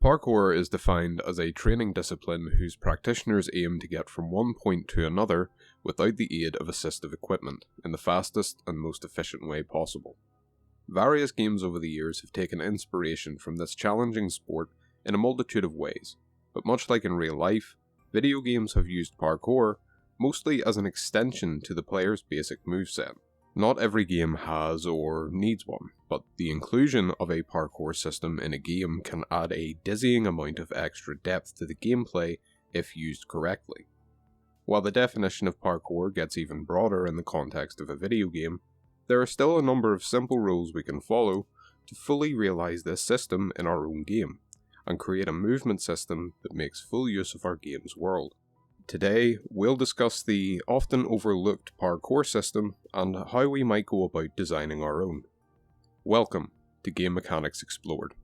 Parkour is defined as a training discipline whose practitioners aim to get from one point to another without the aid of assistive equipment in the fastest and most efficient way possible. Various games over the years have taken inspiration from this challenging sport in a multitude of ways, but much like in real life, video games have used parkour mostly as an extension to the player's basic moveset. Not every game has or needs one, but the inclusion of a parkour system in a game can add a dizzying amount of extra depth to the gameplay if used correctly. While the definition of parkour gets even broader in the context of a video game, there are still a number of simple rules we can follow to fully realize this system in our own game, and create a movement system that makes full use of our game's world. Today, we'll discuss the often overlooked parkour system and how we might go about designing our own. Welcome to Game Mechanics Explored.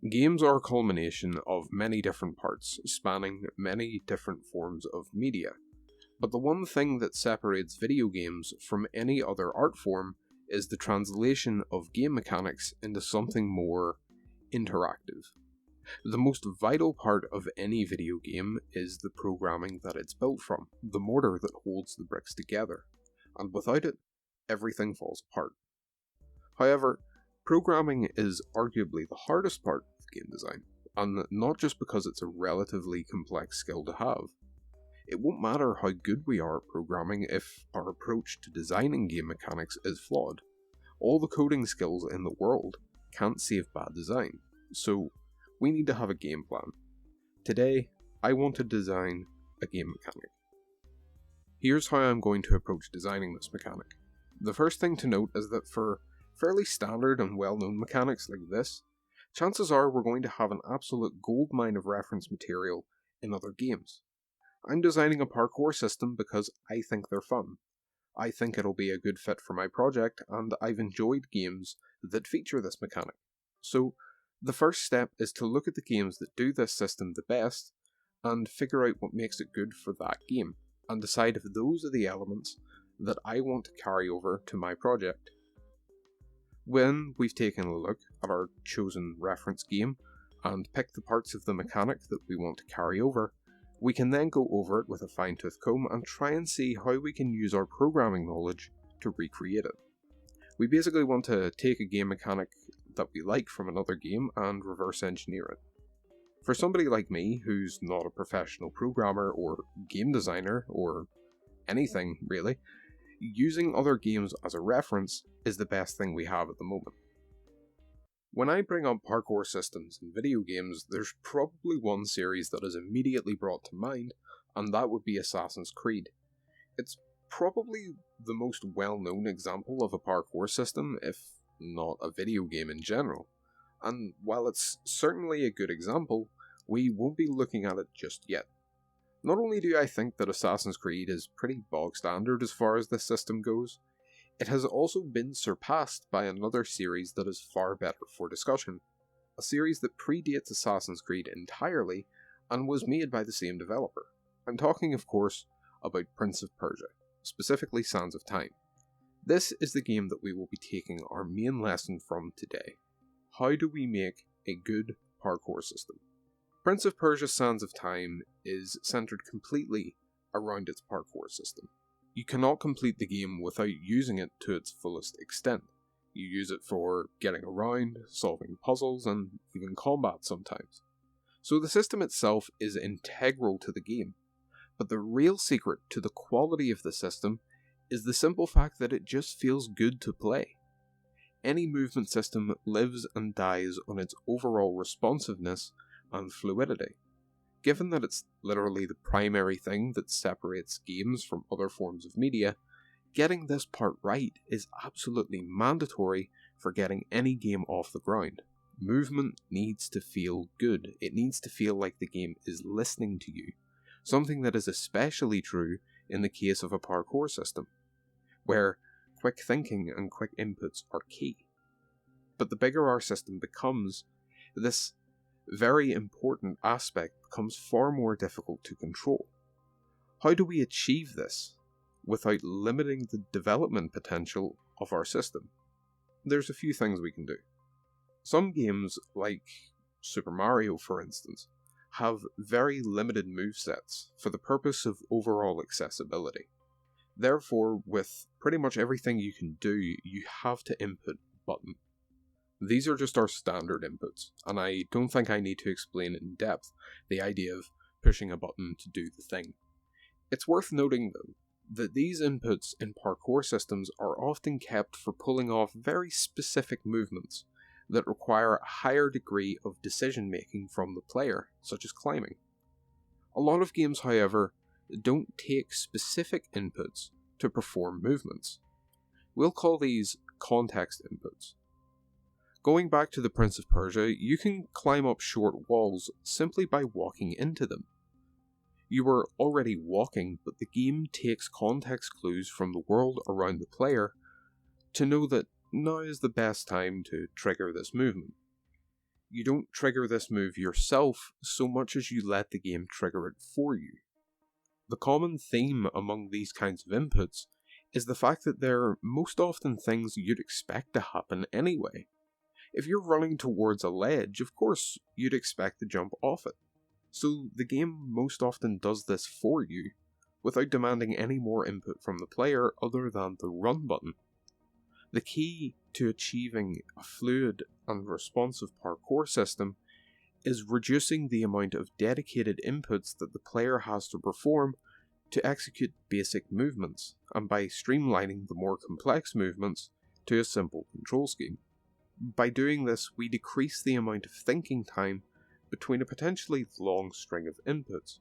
Games are a culmination of many different parts, spanning many different forms of media. But the one thing that separates video games from any other art form is the translation of game mechanics into something more interactive. The most vital part of any video game is the programming that it's built from, the mortar that holds the bricks together, and without it, everything falls apart. However, programming is arguably the hardest part of game design, and not just because it's a relatively complex skill to have. It won't matter how good we are at programming if our approach to designing game mechanics is flawed. All the coding skills in the world can't save bad design, so we need to have a game plan. Today, I want to design a game mechanic. Here's how I'm going to approach designing this mechanic. The first thing to note is that for fairly standard and well-known mechanics like this, chances are we're going to have an absolute goldmine of reference material in other games. I'm designing a parkour system because I think they're fun. I think it'll be a good fit for my project, and I've enjoyed games that feature this mechanic. So, the first step is to look at the games that do this system the best, and figure out what makes it good for that game, and decide if those are the elements that I want to carry over to my project. When we've taken a look at our chosen reference game, and picked the parts of the mechanic that we want to carry over, we can then go over it with a fine-tooth comb and try and see how we can use our programming knowledge to recreate it. We basically want to take a game mechanic that we like from another game and reverse engineer it. For somebody like me, who's not a professional programmer or game designer or anything really, using other games as a reference is the best thing we have at the moment. When I bring up parkour systems in video games, there's probably one series that is immediately brought to mind, and that would be Assassin's Creed. It's probably the most well-known example of a parkour system, if not a video game in general. And while it's certainly a good example, we won't be looking at it just yet. Not only do I think that Assassin's Creed is pretty bog standard as far as this system goes, it has also been surpassed by another series that is far better for discussion. A series that predates Assassin's Creed entirely and was made by the same developer. I'm talking, of course, about Prince of Persia, specifically Sands of Time. This is the game that we will be taking our main lesson from today. How do we make a good parkour system? Prince of Persia Sands of Time is centered completely around its parkour system. You cannot complete the game without using it to its fullest extent. You use it for getting around, solving puzzles, and even combat sometimes. So the system itself is integral to the game. But the real secret to the quality of the system is the simple fact that it just feels good to play. Any movement system lives and dies on its overall responsiveness and fluidity. Given that it's literally the primary thing that separates games from other forms of media, getting this part right is absolutely mandatory for getting any game off the ground. Movement needs to feel good. It needs to feel like the game is listening to you, something that is especially true in the case of a parkour system, where quick thinking and quick inputs are key. But the bigger our system becomes, this very important aspect becomes far more difficult to control. How do we achieve this? without limiting the development potential of our system? There's a few things we can do. Some games, like Super Mario for instance, have very limited movesets for the purpose of overall accessibility. Therefore, with pretty much everything you can do, you have to input a button. These are just our standard inputs, and I don't think I need to explain in depth the idea of pushing a button to do the thing. It's worth noting, though, that these inputs in parkour systems are often kept for pulling off very specific movements that require a higher degree of decision making from the player, such as climbing. A lot of games, however, don't take specific inputs to perform movements. We'll call these context inputs. Going back to the Prince of Persia, you can climb up short walls simply by walking into them. You are already walking, but the game takes context clues from the world around the player to know that now is the best time to trigger this movement. You don't trigger this move yourself so much as you let the game trigger it for you. The common theme among these kinds of inputs is the fact that they're most often things you'd expect to happen anyway. If you're running towards a ledge, of course you'd expect to jump off it. So the game most often does this for you, without demanding any more input from the player other than the run button. The key to achieving a fluid and responsive parkour system is reducing the amount of dedicated inputs that the player has to perform to execute basic movements, and by streamlining the more complex movements to a simple control scheme. By doing this, we decrease the amount of thinking time between a potentially long string of inputs,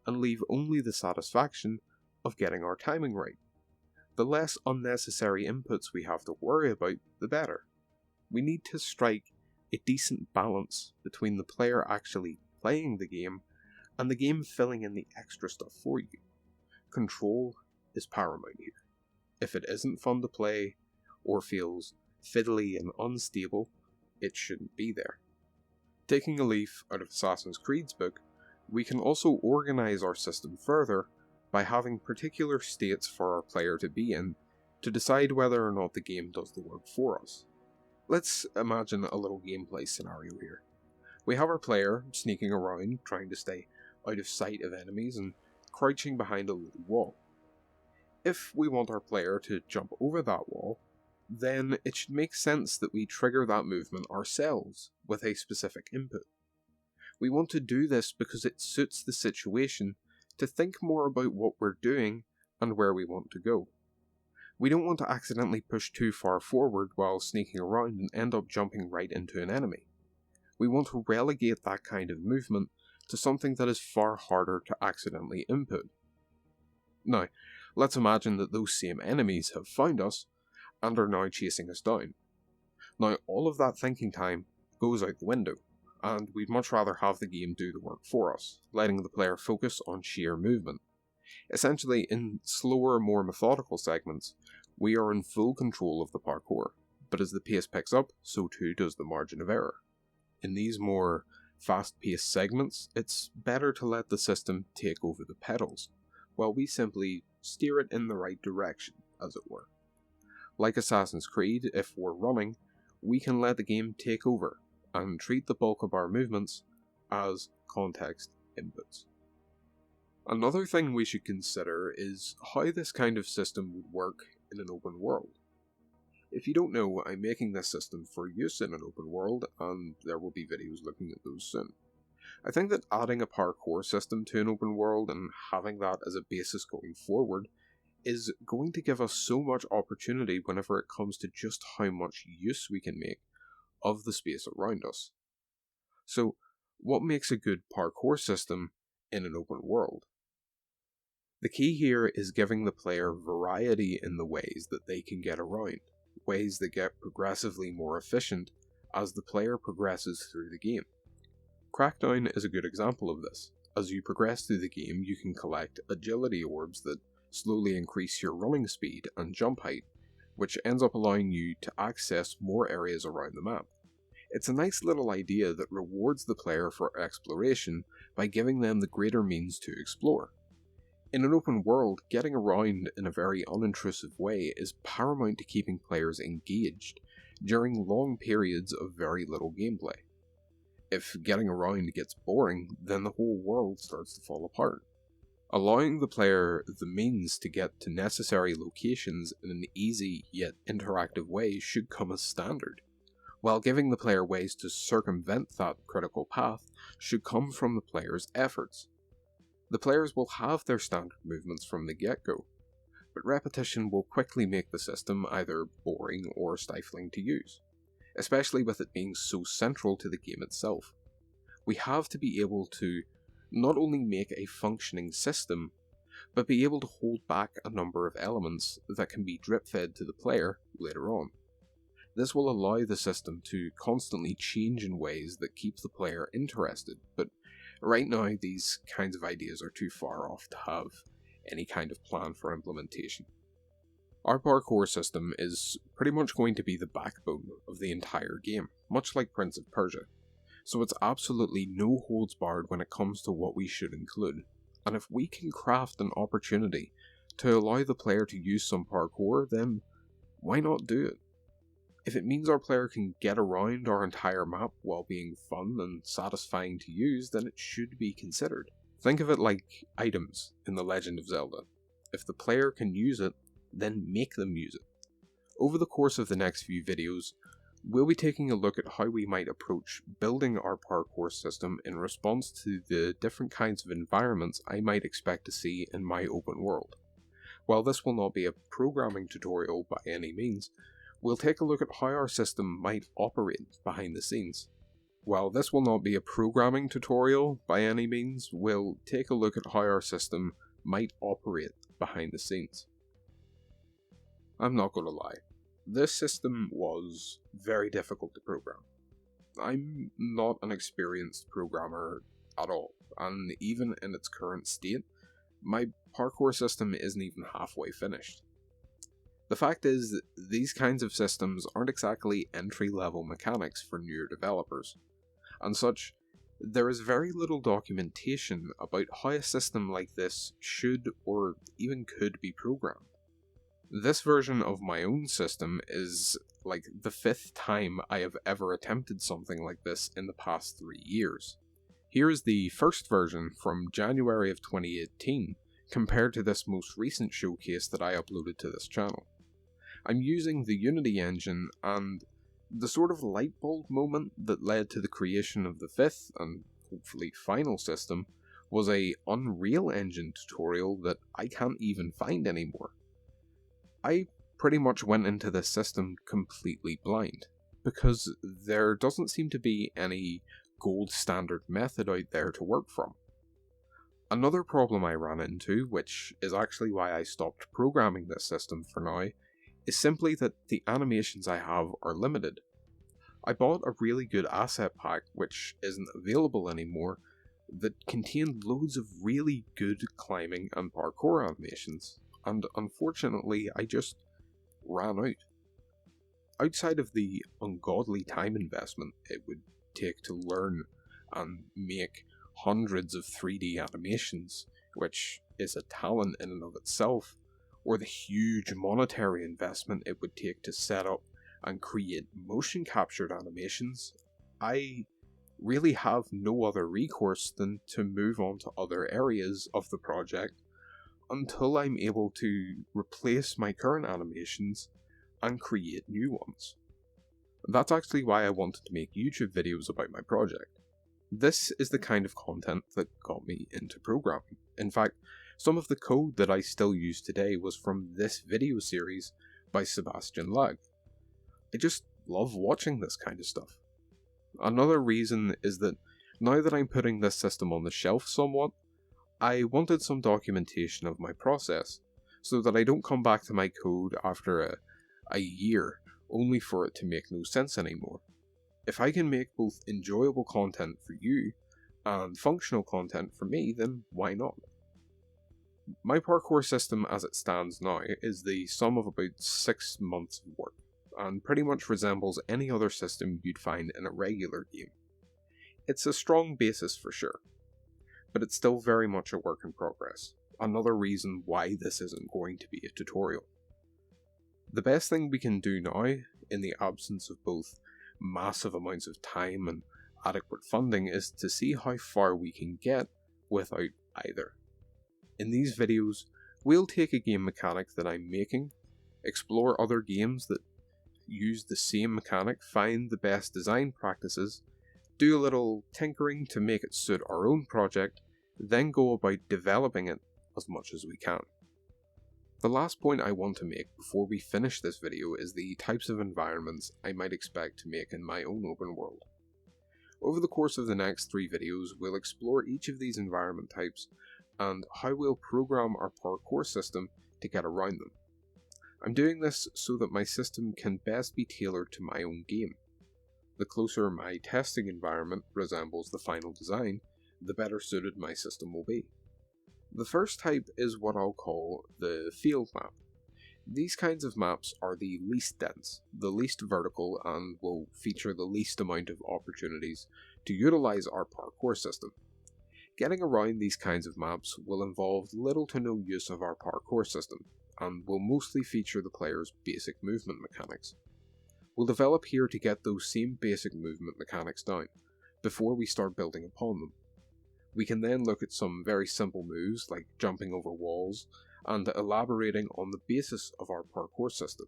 and leave only the satisfaction of getting our timing right. The less unnecessary inputs we have to worry about, the better. We need to strike a decent balance between the player actually playing the game and the game filling in the extra stuff for you. Control is paramount here. If it isn't fun to play, or feels fiddly and unstable, it shouldn't be there. Taking a leaf out of Assassin's Creed's book, we can also organize our system further by having particular states for our player to be in to decide whether or not the game does the work for us. Let's imagine a little gameplay scenario here. We have our player sneaking around, trying to stay out of sight of enemies and crouching behind a little wall. If we want our player to jump over that wall, then it should make sense that we trigger that movement ourselves with a specific input. We want to do this because it suits the situation to think more about what we're doing and where we want to go. We don't want to accidentally push too far forward while sneaking around and end up jumping right into an enemy. We want to relegate that kind of movement to something that is far harder to accidentally input. Now, let's imagine that those same enemies have found us and are now chasing us down. Now, all of that thinking time goes out the window, and we'd much rather have the game do the work for us, letting the player focus on sheer movement. Essentially, in slower, more methodical segments, we are in full control of the parkour, but as the pace picks up, so too does the margin of error. In these more fast-paced segments, it's better to let the system take over the pedals, while we simply steer it in the right direction, as it were. Like Assassin's Creed, if we're running, we can let the game take over and treat the bulk of our movements as context inputs. Another thing we should consider is how this kind of system would work in an open world. If you don't know, I'm making this system for use in an open world, and there will be videos looking at those soon. I think that adding a parkour system to an open world and having that as a basis going forward is going to give us so much opportunity whenever it comes to just how much use we can make of the space around us. So, what makes a good parkour system in an open world? The key here is giving the player variety in the ways that they can get around, ways that get progressively more efficient as the player progresses through the game. Crackdown is a good example of this. As you progress through the game, you can collect agility orbs that slowly increase your running speed and jump height, which ends up allowing you to access more areas around the map. It's a nice little idea that rewards the player for exploration by giving them the greater means to explore. In an open world, getting around in a very unintrusive way is paramount to keeping players engaged during long periods of very little gameplay. If getting around gets boring, then the whole world starts to fall apart. Allowing the player the means to get to necessary locations in an easy yet interactive way should come as standard, while giving the player ways to circumvent that critical path should come from the player's efforts. The players will have their standard movements from the get-go, but repetition will quickly make the system either boring or stifling to use, especially with it being so central to the game itself. We have to be able to not only make a functioning system, but be able to hold back a number of elements that can be drip-fed to the player later on. This will allow the system to constantly change in ways that keep the player interested, but right now these kinds of ideas are too far off to have any kind of plan for implementation. Our parkour system is pretty much going to be the backbone of the entire game, much like Prince of Persia. So it's absolutely no holds barred when it comes to what we should include. And if we can craft an opportunity to allow the player to use some parkour, then why not do it? If it means our player can get around our entire map while being fun and satisfying to use, then it should be considered. Think of it like items in The Legend of Zelda. If the player can use it, then make them use it. Over the course of the next few videos, we'll be taking a look at how we might approach building our parkour system in response to the different kinds of environments I might expect to see in my open world. While this will not be a programming tutorial by any means, we'll take a look at how our system might operate behind the scenes. While this will not be a programming tutorial by any means, we'll take a look at how our system might operate behind the scenes. I'm not going to lie. This system was very difficult to program. I'm not an experienced programmer at all, and even in its current state, my parkour system isn't even halfway finished. The fact is that these kinds of systems aren't exactly entry-level mechanics for newer developers, and such, there is very little documentation about how a system like this should or even could be programmed. This version of my own system is like the 5th time I have ever attempted something like this in the past 3 years. Here is the first version from January of 2018 compared to this most recent showcase that I uploaded to this channel. I'm using the Unity engine, and the sort of light bulb moment that led to the creation of the 5th and hopefully final system was a Unreal Engine tutorial that I can't even find anymore. I pretty much went into this system completely blind, because there doesn't seem to be any gold standard method out there to work from. Another problem I ran into, which is actually why I stopped programming this system for now, is simply that the animations I have are limited. I bought a really good asset pack, which isn't available anymore, that contained loads of really good climbing and parkour animations, and unfortunately I just ran out. Outside of the ungodly time investment it would take to learn and make hundreds of 3D animations, which is a talent in and of itself, or the huge monetary investment it would take to set up and create motion captured animations, I really have no other recourse than to move on to other areas of the project until I'm able to replace my current animations and create new ones. That's actually why I wanted to make YouTube videos about my project. This is the kind of content that got me into programming. In fact, some of the code that I still use today was from this video series by Sebastian Lag. I just love watching this kind of stuff. Another reason is that now that I'm putting this system on the shelf somewhat, I wanted some documentation of my process, so that I don't come back to my code after a year only for it to make no sense anymore. If I can make both enjoyable content for you and functional content for me, then why not? My parkour system as it stands now is the sum of about 6 months of work, and pretty much resembles any other system you'd find in a regular game. It's a strong basis for sure, but it's still very much a work in progress. another reason why this isn't going to be a tutorial. The best thing we can do now, in the absence of both massive amounts of time and adequate funding, is to see how far we can get without either. In these videos, we'll take a game mechanic that I'm making, explore other games that use the same mechanic, find the best design practices, do a little tinkering to make it suit our own project, then go about developing it as much as we can. The last point I want to make before we finish this video is the types of environments I might expect to make in my own open world. Over the course of the next 3 videos, we'll explore each of these environment types and how we'll program our parkour system to get around them. I'm doing this so that my system can best be tailored to my own game. The closer my testing environment resembles the final design, the better suited my system will be. The first type is what I'll call the field map. These kinds of maps are the least dense, the least vertical, and will feature the least amount of opportunities to utilize our parkour system. Getting around these kinds of maps will involve little to no use of our parkour system, and will mostly feature the player's basic movement mechanics. We'll develop here to get those same basic movement mechanics down, before we start building upon them. We can then look at some very simple moves like jumping over walls and elaborating on the basis of our parkour system.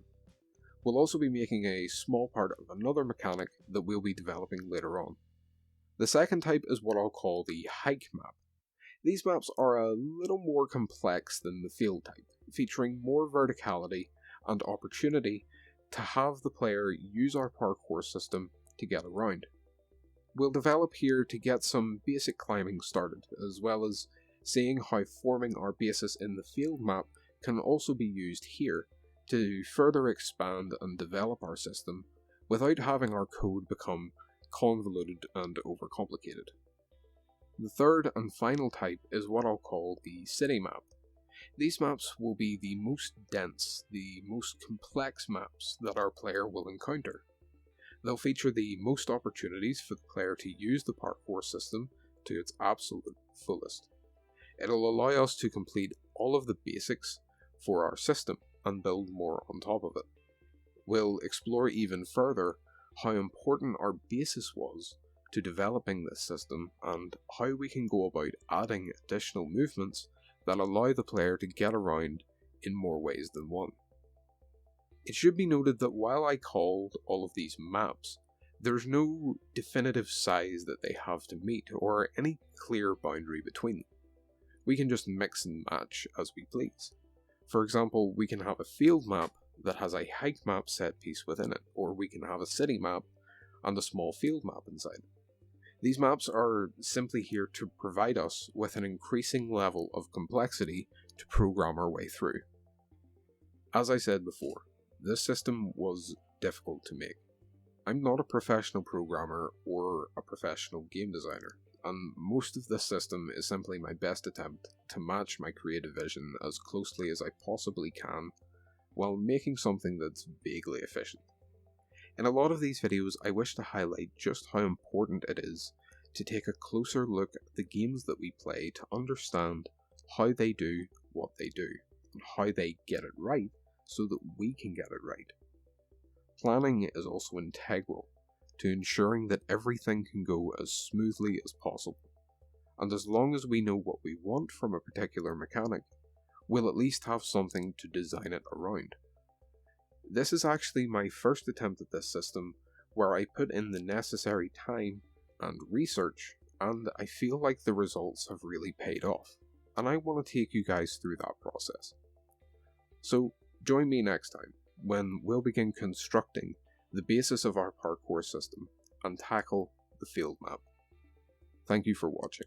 We'll also be making a small part of another mechanic that we'll be developing later on. The second type is what I'll call the hike map. These maps are a little more complex than the field type, featuring more verticality and opportunity to have the player use our parkour system to get around. We'll develop here to get some basic climbing started, as well as seeing how forming our basis in the field map can also be used here to further expand and develop our system without having our code become convoluted and overcomplicated. The third and final type is what I'll call the city map. These maps will be the most dense, the most complex maps that our player will encounter. They'll feature the most opportunities for the player to use the parkour system to its absolute fullest. It'll allow us to complete all of the basics for our system and build more on top of it. We'll explore even further how important our basis was to developing this system and how we can go about adding additional movements that allow the player to get around in more ways than one. It should be noted that while I called all of these maps, there's no definitive size that they have to meet or any clear boundary between them. We can just mix and match as we please. For example, we can have a field map that has a hike map set piece within it, or we can have a city map and a small field map inside. These maps are simply here to provide us with an increasing level of complexity to program our way through. As I said before, this system was difficult to make. I'm not a professional programmer or a professional game designer, and most of this system is simply my best attempt to match my creative vision as closely as I possibly can while making something that's vaguely efficient. In a lot of these videos, I wish to highlight just how important it is to take a closer look at the games that we play to understand how they do what they do, and how they get it right so that we can get it right. Planning is also integral to ensuring that everything can go as smoothly as possible, and as long as we know what we want from a particular mechanic, we'll at least have something to design it around. This is actually my first attempt at this system, where I put in the necessary time and research, and I feel like the results have really paid off, and I want to take you guys through that process. So join me next time, when we'll begin constructing the basis of our parkour system and tackle the field map. Thank you for watching.